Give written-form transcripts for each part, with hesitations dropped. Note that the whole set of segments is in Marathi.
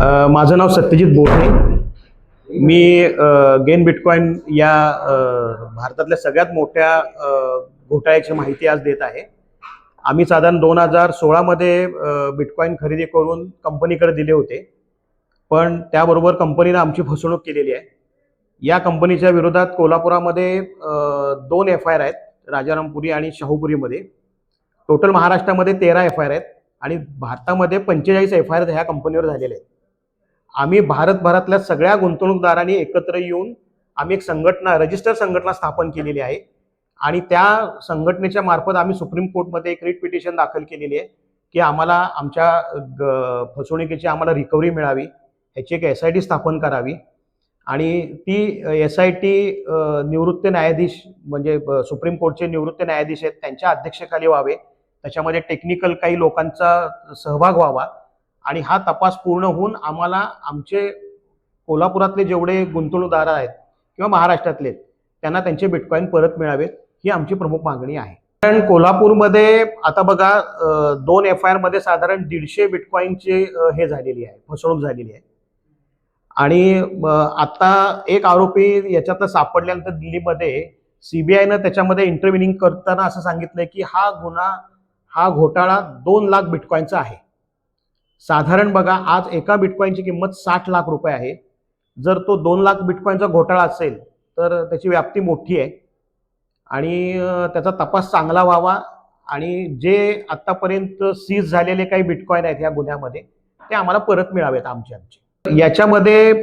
माझं नाव सत्यजित बोटे. मी गेन बिटकॉइन या भारतातल्या सगळ्यात मोठ्या घोटाळ्याची माहिती आज देत आहे. आम्ही साधारण 2016 मध्ये बिटकॉइन खरेदी करून कंपनीकडे दिले होते, पण त्याबरोबर कंपनीने आमची फसवणूक केलेली आहे. या कंपनीच्या विरोधात कोल्हापुरामध्ये 2 FIR आहेत, राजारामपुरी आणि शाहूपुरीमध्ये. टोटल महाराष्ट्रामध्ये 13 FIR आहेत आणि भारतामध्ये 45 FIR ह्या कंपनीवर झालेले आहेत. आम्ही भारतभरातल्या सगळ्या गुंतवणूकदारांनी एकत्र येऊन आम्ही एक संघटना, रजिस्टर संघटना स्थापन केलेली आहे आणि त्या संघटनेच्या मार्फत आम्ही सुप्रीम कोर्टमध्ये एक रिट पिटिशन दाखल केलेली आहे की आम्हाला आमच्या फसवणुकीची आम्हाला रिकव्हरी मिळावी, ह्याची एक SIT स्थापन करावी आणि ती SIT निवृत्त न्यायाधीश म्हणजे सुप्रीम कोर्टचे निवृत्त न्यायाधीश आहेत त्यांच्या अध्यक्षतेखाली व्हावे. त्याच्यामध्ये टेक्निकल काही लोकांचा सहभाग व्हावा आणि हा तपास पूर्ण होऊन आम्हाला आमचे कोल्हापुरातले जेवढे गुंतवणूकदार आहेत किंवा महाराष्ट्रातले त्यांना त्यांचे बिटकॉइन परत मिळावेत, ही आमची प्रमुख मागणी आहे. कारण कोल्हापूरमध्ये आता बघा 2 FIR मध्ये साधारण 150 बिटकॉइनची हे झालेली आहे, फसवणूक झालेली आहे आणि आता एक आरोपी याच्यात सापडल्यानंतर दिल्लीमध्ये CBIनं त्याच्यामध्ये इंटरव्हिनिंग करताना असं सांगितलंय की हा घोटाळा 2 लाख बिटकॉइनचा आहे. साधारण बघा आज एका बिटकॉइनची किंमत 60 लाख रुपये आहे. जर तो 2 लाख बिटकॉइनचा घोटाळा असेल तर त्याची व्याप्ती मोठी आहे आणि त्याचा तपास चांगला व्हावा आणि जे आतापर्यंत सीज झालेले काही बिटकॉइन आहेत या गुन्ह्यामध्ये ते आम्हाला परत मिळावेत आमचे. याच्यामध्ये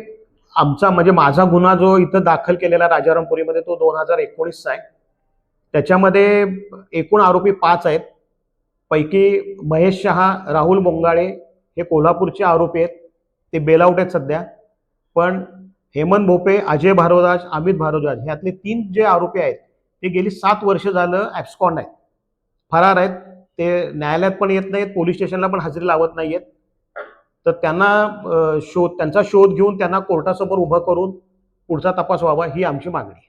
आमचा म्हणजे माझा गुन्हा जो इथं दाखल केलेला राजारामपुरीमध्ये तो 2019चा आहे. त्याच्यामध्ये एकूण आरोपी 5 आहेत. पैकी महेश शहा, राहुल बोंगाळे हे कोल्हापूरचे आरोपी आहेत, ते बेलआउट आहेत सध्या. पण हेमंत भोपे, अजय भारद्वाज, अमित भारद्वाज ह्यातले 3 जे आरोपी आहेत ते गेली 7 वर्ष झालं ॲब्स्कॉन्ड आहेत, फरार आहेत. ते न्यायालयात पण येत नाहीत, पोलीस स्टेशनला पण हजेरी लावत नाहीयेत. तर त्यांचा शोध घेऊन त्यांना कोर्टासमोर उभं करून पुढचा तपास व्हावा, ही आमची मागणी आहे.